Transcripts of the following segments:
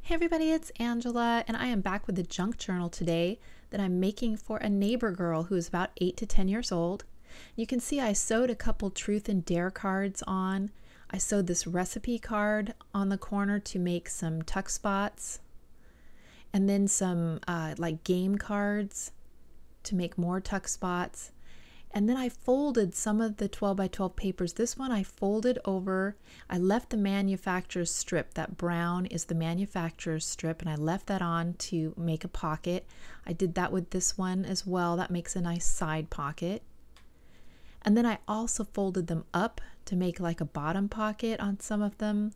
Hey everybody, it's Angela, and I am back with a junk journal today that I'm making for a neighbor girl who is about 8 to 10 years old. You can see I sewed a couple truth and dare cards on. I sewed this recipe card on the corner to make some tuck spots, and then some like game cards to make more tuck spots. And then I folded some of the 12 by 12 papers. This one I folded over. I left the manufacturer's strip. That brown is the manufacturer's strip, and I left that on to make a pocket. I did that with this one as well. That makes a nice side pocket. And then I also folded them up to make like a bottom pocket on some of them.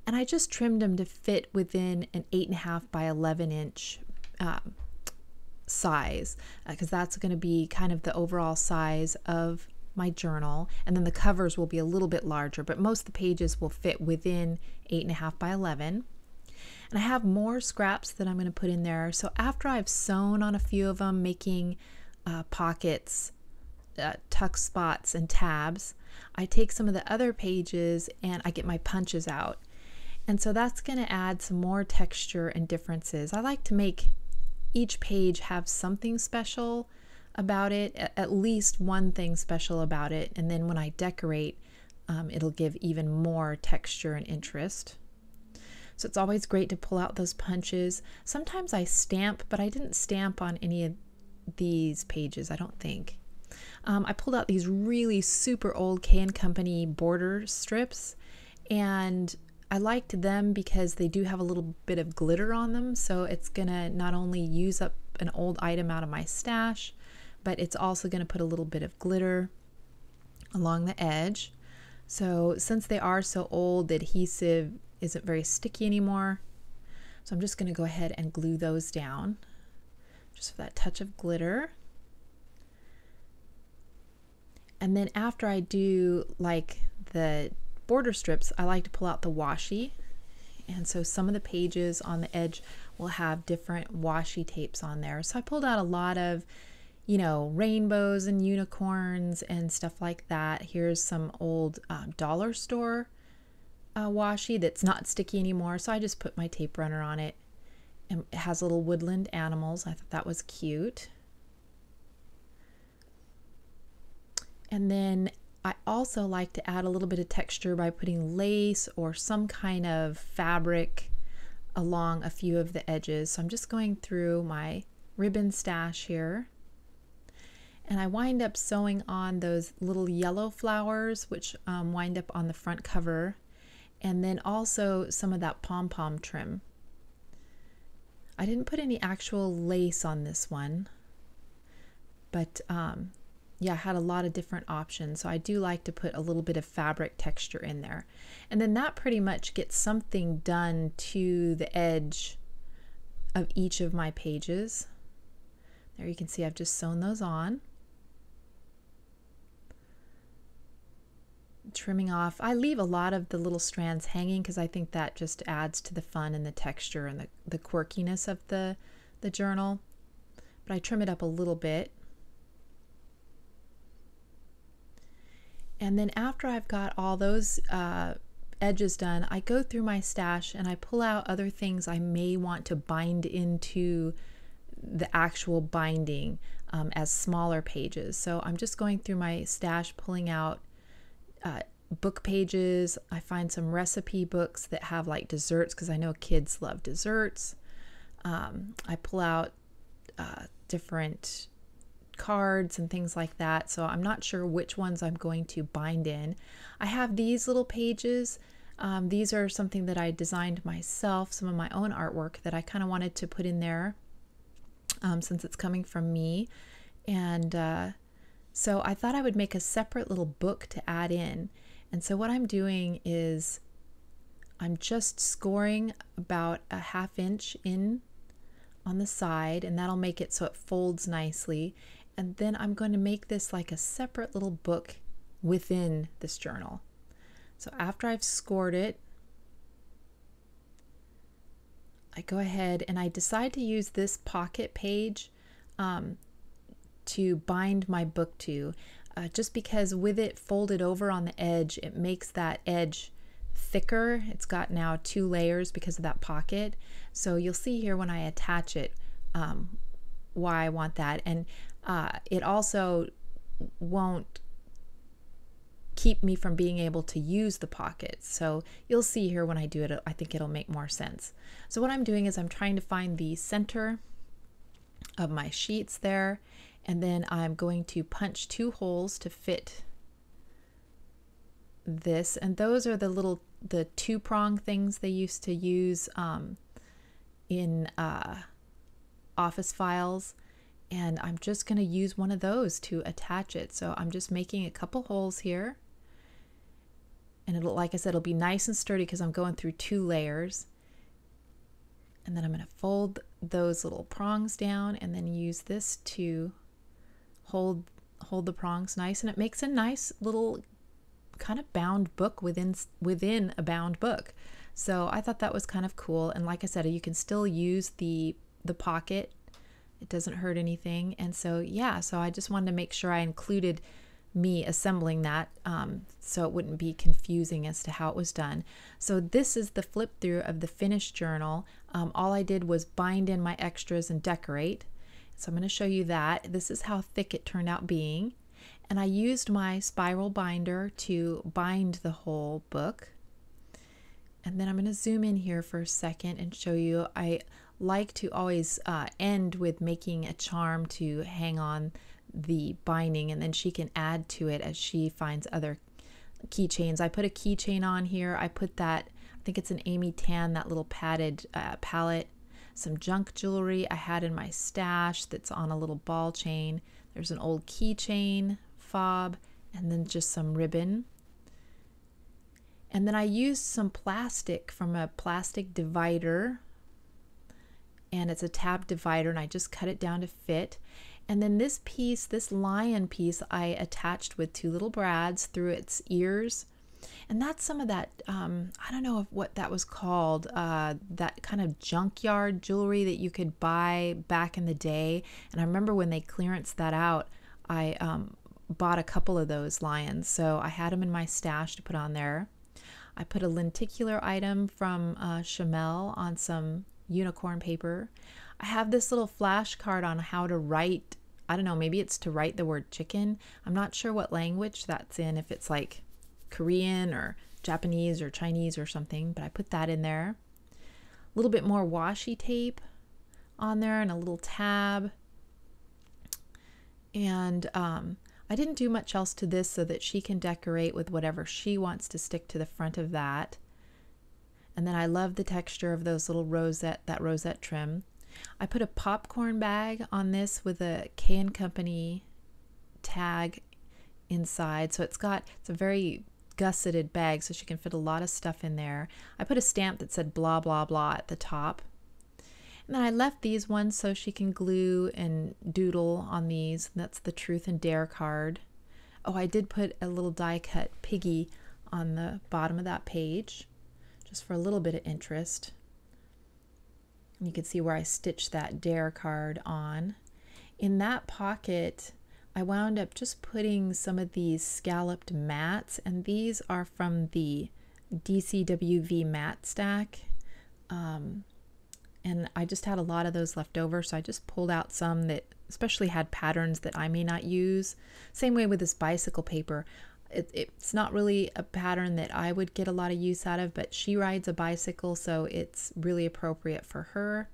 And I just trimmed them to fit within an 8.5 by 11 inch size, because that's going to be kind of the overall size of my journal, and then the covers will be a little bit larger, but most of the pages will fit within 8.5 by 11. And I have more scraps that I'm going to put in there. So after I've sewn on a few of them, making pockets, tuck spots, and tabs, I take some of the other pages and I get my punches out. And so that's going to add some more texture and differences. I like to make each page have something special about it, at least one thing special about it, and then when I decorate, it'll give even more texture and interest. So it's always great to pull out those punches. Sometimes I stamp, but I didn't stamp on any of these pages, I don't think. I pulled out these really super old K&Company border strips, and I liked them because they do have a little bit of glitter on them, so it's gonna not only use up an old item out of my stash, but it's also gonna put a little bit of glitter along the edge. So since they are so old, the adhesive isn't very sticky anymore. So I'm just gonna go ahead and glue those down, just for that touch of glitter. And then after I do like the border strips, I like to pull out the washi, and so some of the pages on the edge will have different washi tapes on there. So I pulled out a lot of, rainbows and unicorns and stuff like that. Here's some old dollar store washi that's not sticky anymore, so I just put my tape runner on it, and it has little woodland animals. I thought that was cute. And then I also like to add a little bit of texture by putting lace or some kind of fabric along a few of the edges. So I'm just going through my ribbon stash here, and I wind up sewing on those little yellow flowers, which wind up on the front cover, and then also some of that pom-pom trim. I didn't put any actual lace on this one, but yeah, I had a lot of different options, so I do like to put a little bit of fabric texture in there. And then that pretty much gets something done to the edge of each of my pages. There you can see I've just sewn those on. Trimming off. I leave a lot of the little strands hanging because I think that just adds to the fun and the texture and the quirkiness of the journal. But I trim it up a little bit. And then after I've got all those edges done, I go through my stash and I pull out other things I may want to bind into the actual binding as smaller pages. So I'm just going through my stash, pulling out book pages. I find some recipe books that have like desserts, because I know kids love desserts. I pull out different cards and things like that, so I'm not sure which ones I'm going to bind in. I have these little pages. These are something that I designed myself, some of my own artwork that I kind of wanted to put in there since it's coming from me. And so I thought I would make a separate little book to add in. And so what I'm doing is I'm just scoring about a 1/2 inch in on the side, and that'll make it so it folds nicely. And then I'm going to make this like a separate little book within this journal. So after I've scored it, I go ahead and I decide to use this pocket page to bind my book to, just because with it folded over on the edge, it makes that edge thicker. It's got now 2 layers because of that pocket. So you'll see here when I attach it why I want that. And it also won't keep me from being able to use the pockets. So you'll see here when I do it, I think it'll make more sense. So what I'm doing is I'm trying to find the center of my sheets there, and then I'm going to punch 2 holes to fit this. And those are the 2-prong things they used to use in office files. And I'm just going to use one of those to attach it. So I'm just making a couple holes here. And it'll, like I said, it'll be nice and sturdy because I'm going through 2 layers. And then I'm going to fold those little prongs down and then use this to hold the prongs nice. And it makes a nice little kind of bound book within a bound book. So I thought that was kind of cool. And like I said, you can still use the pocket. It doesn't hurt anything. And so, yeah, so I just wanted to make sure I included me assembling that so it wouldn't be confusing as to how it was done. So this is the flip through of the finished journal. All I did was bind in my extras and decorate. So I'm going to show you that. This is how thick it turned out being. And I used my spiral binder to bind the whole book. And then I'm going to zoom in here for a second and show you. I like to always end with making a charm to hang on the binding, and then she can add to it as she finds other keychains. I put a keychain on here. I put that, I think it's an Amy Tan, that little padded palette. Some junk jewelry I had in my stash that's on a little ball chain. There's an old keychain fob, and then just some ribbon. And then I used some plastic from a plastic divider, and it's a tab divider, and I just cut it down to fit. And then this piece, this lion piece, I attached with 2 little brads through its ears. And that's some of that, I don't know what that was called, that kind of junkyard jewelry that you could buy back in the day. And I remember when they clearanced that out, I bought a couple of those lions. So I had them in my stash to put on there. I put a lenticular item from Chamel on some unicorn paper. I have this little flashcard on how to write, I don't know, maybe it's to write the word chicken. I'm not sure what language that's in, if it's like Korean or Japanese or Chinese or something, but I put that in there. A little bit more washi tape on there and a little tab. And I didn't do much else to this so that she can decorate with whatever she wants to stick to the front of that. And then I love the texture of those little that rosette trim. I put a popcorn bag on this with a K & Company tag inside. So it's a very gusseted bag, so she can fit a lot of stuff in there. I put a stamp that said blah, blah, blah at the top. And then I left these ones so she can glue and doodle on these. That's the Truth and Dare card. Oh, I did put a little die cut piggy on the bottom of that page, just for a little bit of interest. And you can see where I stitched that Dare card on. In that pocket, I wound up just putting some of these scalloped mats, and these are from the DCWV mat stack. And I just had a lot of those left over, so I just pulled out some that especially had patterns that I may not use. Same way with this bicycle paper. It's not really a pattern that I would get a lot of use out of, but she rides a bicycle, so it's really appropriate for her.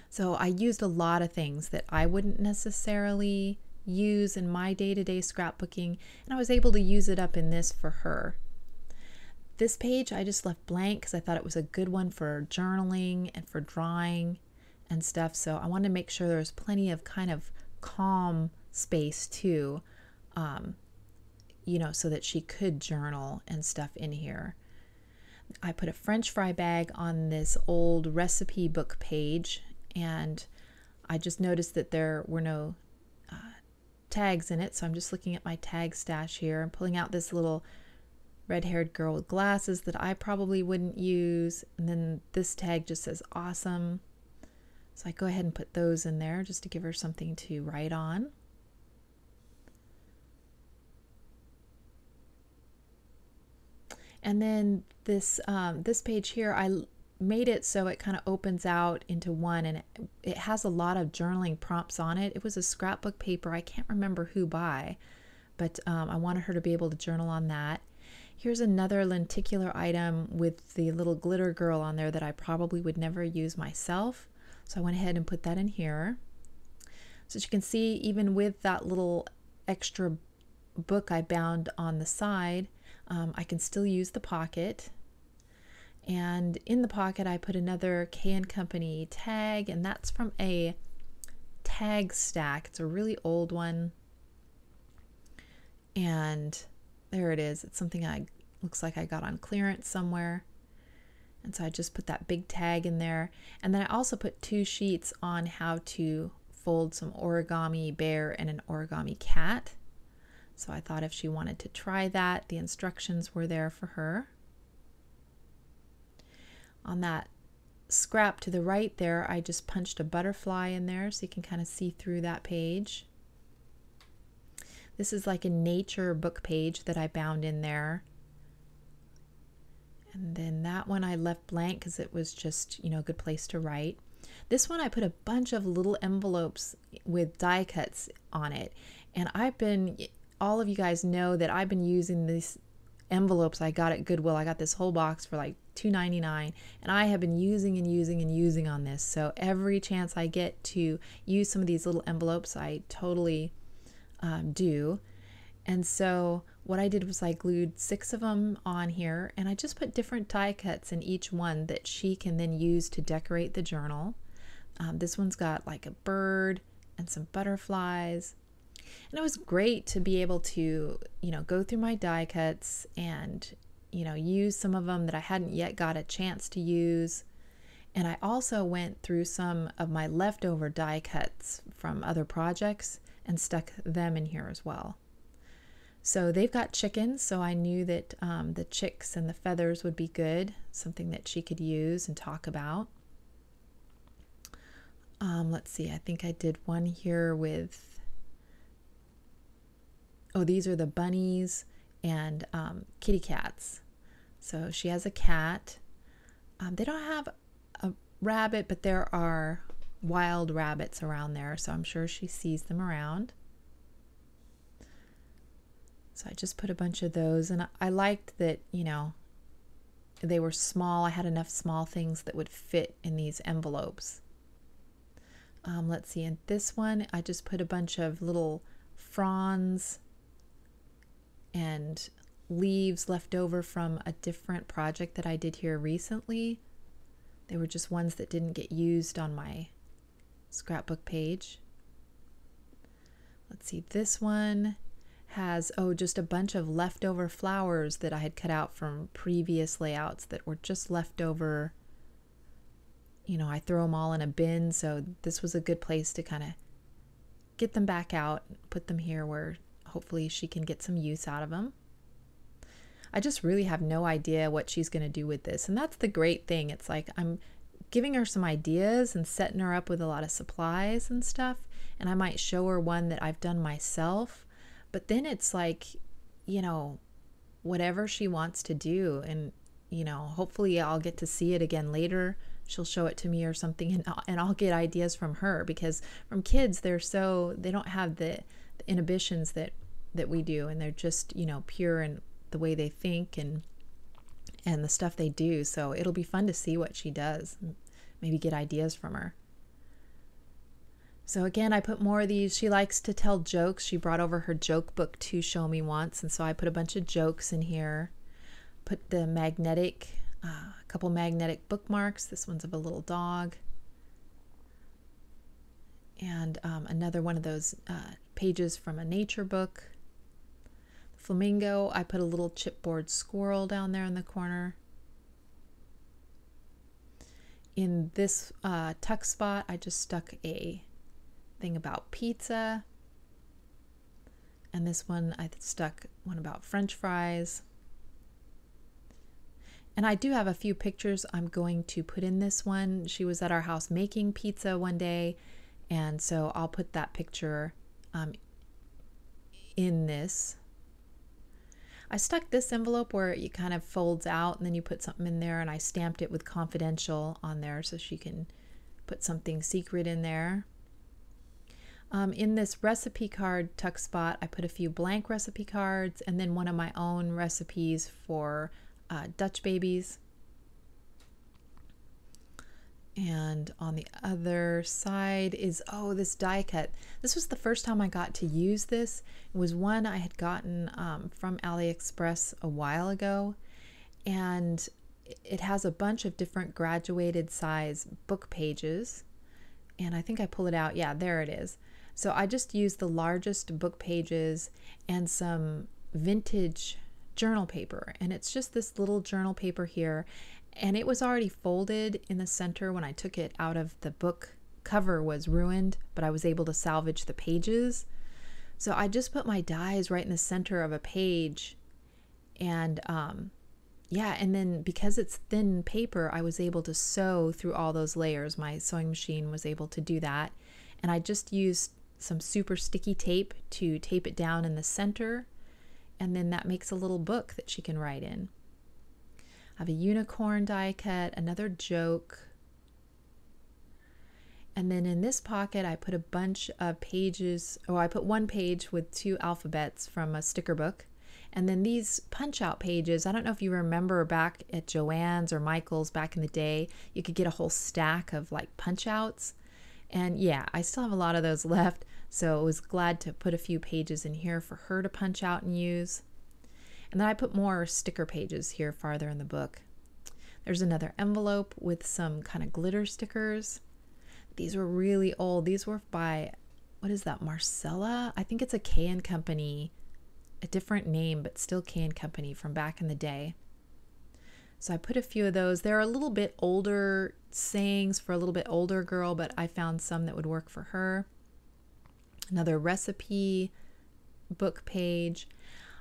So I used a lot of things that I wouldn't necessarily use in my day-to-day scrapbooking, and I was able to use it up in this for her. This page I just left blank because I thought it was a good one for journaling and for drawing and stuff, so I wanted to make sure there was plenty of kind of calm space too, you know, so that she could journal and stuff in here. I put a French fry bag on this old recipe book page, and I just noticed that there were no tags in it, so I'm just looking at my tag stash here and pulling out this little red-haired girl with glasses that I probably wouldn't use, and then this tag just says awesome, so I go ahead and put those in there just to give her something to write on. And then this page here, I made it so it kind of opens out into one, and it has a lot of journaling prompts on it. It was a scrapbook paper. I can't remember who by, but I wanted her to be able to journal on that. Here's another lenticular item with the little glitter girl on there that I probably would never use myself. So I went ahead and put that in here. So as you can see, even with that little extra book I bound on the side, I can still use the pocket. And in the pocket, I put another K & Company tag, and that's from a tag stack. It's a really old one. And there it is. It's something looks like I got on clearance somewhere. And so I just put that big tag in there. And then I also put 2 sheets on how to fold some origami bear and an origami cat. So I thought if she wanted to try that, the instructions were there for her. On that scrap to the right there, I just punched a butterfly in there so you can kind of see through that page. This is like a nature book page that I bound in there. And then that one I left blank because it was just, a good place to write. This one I put a bunch of little envelopes with die cuts on it. And all of you guys know that I've been using these envelopes I got at Goodwill. I got this whole box for like $2.99, and I have been using and using on this. So every chance I get to use some of these little envelopes, I totally do. And so what I did was I glued 6 of them on here, and I just put different die cuts in each one that she can then use to decorate the journal. This one's got like a bird and some butterflies. And it was great to be able to, go through my die cuts and, use some of them that I hadn't yet got a chance to use. And I also went through some of my leftover die cuts from other projects and stuck them in here as well. So they've got chickens, so I knew that the chicks and the feathers would be good, something that she could use and talk about. Let's see, I think I did one here with, these are the bunnies and kitty cats. So she has a cat. They don't have a rabbit, but there are wild rabbits around there, so I'm sure she sees them around. So I just put a bunch of those, and I liked that, they were small. I had enough small things that would fit in these envelopes. Let's see, in this one, I just put a bunch of little fronds and leaves left over from a different project that I did here recently. They were just ones that didn't get used on my scrapbook page. Let's see, this one has, just a bunch of leftover flowers that I had cut out from previous layouts that were just left over. I throw them all in a bin, so this was a good place to kind of get them back out, put them here where hopefully she can get some use out of them. I just really have no idea what she's going to do with this, and that's the great thing. It's like I'm giving her some ideas and setting her up with a lot of supplies and stuff, and I might show her one that I've done myself, but then it's like, whatever she wants to do, and hopefully I'll get to see it again later. She'll show it to me or something, and I'll get ideas from her, because from kids, they don't have the inhibitions that we do, and they're just, pure in the way they think and the stuff they do. So it'll be fun to see what she does, and maybe get ideas from her. So again, I put more of these. She likes to tell jokes. She brought over her joke book to show me once, and so I put a bunch of jokes in here. Put the a couple magnetic bookmarks. This one's of a little dog. And another one of those pages from a nature book. Flamingo, I put a little chipboard squirrel down there in the corner. In this tuck spot, I just stuck a thing about pizza. And this one, I stuck one about French fries. And I do have a few pictures I'm going to put in this one. She was at our house making pizza one day, and so I'll put that picture in this. I stuck this envelope where it kind of folds out and then you put something in there, and I stamped it with confidential on there so she can put something secret in there. In this recipe card tuck spot, I put a few blank recipe cards and then one of my own recipes for Dutch babies. And on the other side is, oh, this die cut. This was the first time I got to use this. It was one I had gotten from AliExpress a while ago. And it has a bunch of different graduated size book pages. And I think I pull it out. Yeah, there it is. So I just used the largest book pages and some vintage journal paper. And it's just this little journal paper here. And it was already folded in the center when I took it out of the book. Cover was ruined, but I was able to salvage the pages. So I just put my dies right in the center of a page. And yeah, and then because it's thin paper, I was able to sew through all those layers. My sewing machine was able to do that. And I just used some super sticky tape to tape it down in the center. And then that makes a little book that she can write in. I have a unicorn die cut, another joke. And then in this pocket, I put a bunch of pages, or I put one page with 2 alphabets from a sticker book. And then these punch out pages, I don't know if you remember back at Joann's or Michael's back in the day, you could get a whole stack of like punch outs. And yeah, I still have a lot of those left. So I was glad to put a few pages in here for her to punch out and use. And then I put more sticker pages here farther in the book. There's another envelope with some kind of glitter stickers. These were really old. These were by, what is that, Marcella? I think it's a K & Company, a different name, but still K & Company from back in the day. So I put a few of those. They're a little bit older sayings for a little bit older girl, but I found some that would work for her. Another recipe book page.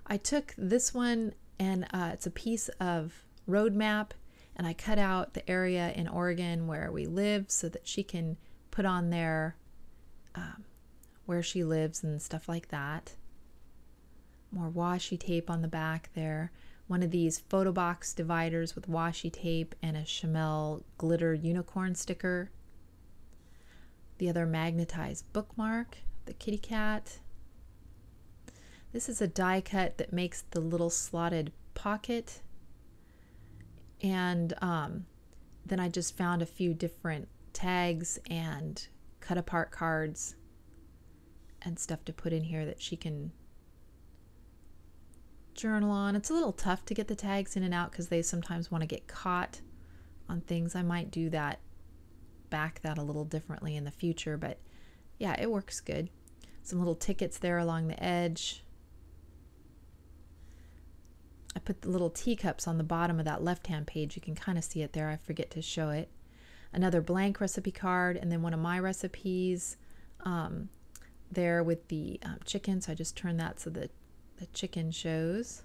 I took this one and it's a piece of road map, and I cut out the area in Oregon where we live so that she can put on there where she lives and stuff like that. More washi tape on the back there. One of these photo box dividers with washi tape and a Chamel glitter unicorn sticker. The other magnetized bookmark, the kitty cat. This is a die cut that makes the little slotted pocket. And then I just found a few different tags and cut apart cards and stuff to put in here that she can journal on. It's a little tough to get the tags in and out because they sometimes want to get caught on things. I might do that, back that a little differently in the future, but yeah, it works good. Some little tickets there along the edge. I put the little teacups on the bottom of that left-hand page. You can kind of see it there. I forget to show it. Another blank recipe card, and then one of my recipes there with the chicken. So I just turned that so that the chicken shows.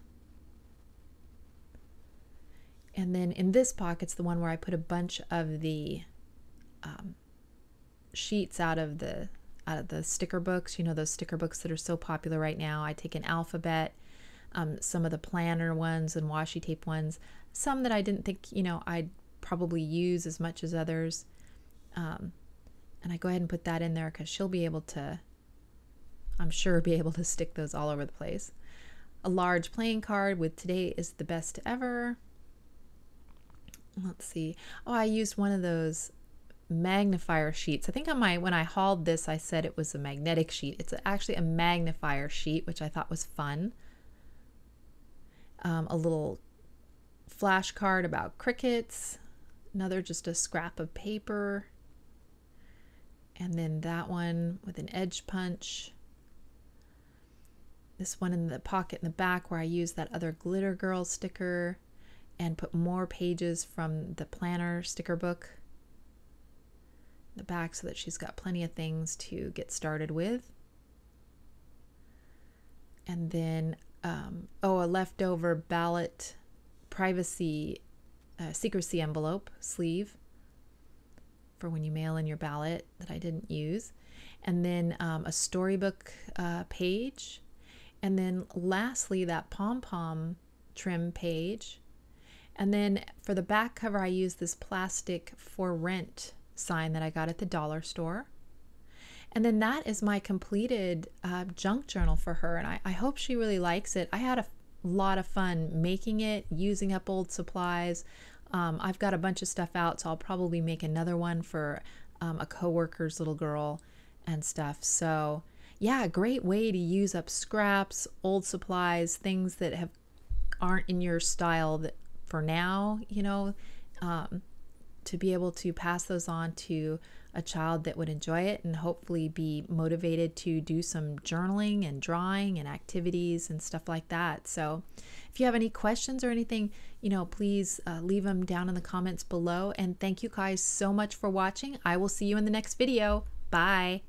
And then in this pocket's the one where I put a bunch of the sheets out of the sticker books. You know, those sticker books that are so popular right now. I take an alphabet, some of the planner ones and washi tape ones, some that I didn't think, you know, I'd probably use as much as others. And I go ahead and put that in there because she'll be able to, I'm sure, be able to stick those all over the place. A large playing card with "Today is the best ever." Let's see. Oh, I used one of those magnifier sheets. I think on when I hauled this, I said it was a magnetic sheet. It's actually a magnifier sheet, which I thought was fun. A little flashcard about crickets. Another just a scrap of paper. And then that one with an edge punch. This one in the pocket in the back where I used that other Glitter Girl sticker and put more pages from the planner sticker book in the back so that she's got plenty of things to get started with. And then, a leftover ballot privacy secrecy envelope sleeve for when you mail in your ballot that I didn't use. And then a storybook page. And then lastly, that pom-pom trim page. And then for the back cover, I use this plastic for rent sign that I got at the dollar store. And then that is my completed junk journal for her. And I hope she really likes it. I had a lot of fun making it, using up old supplies. I've got a bunch of stuff out, so I'll probably make another one for a coworker's little girl and stuff. So yeah, a great way to use up scraps, old supplies, things that aren't in your style that for now, you know, to be able to pass those on to a child that would enjoy it and hopefully be motivated to do some journaling and drawing and activities and stuff like that. So if you have any questions or anything, you know, please leave them down in the comments below. And thank you guys so much for watching. I will see you in the next video. Bye.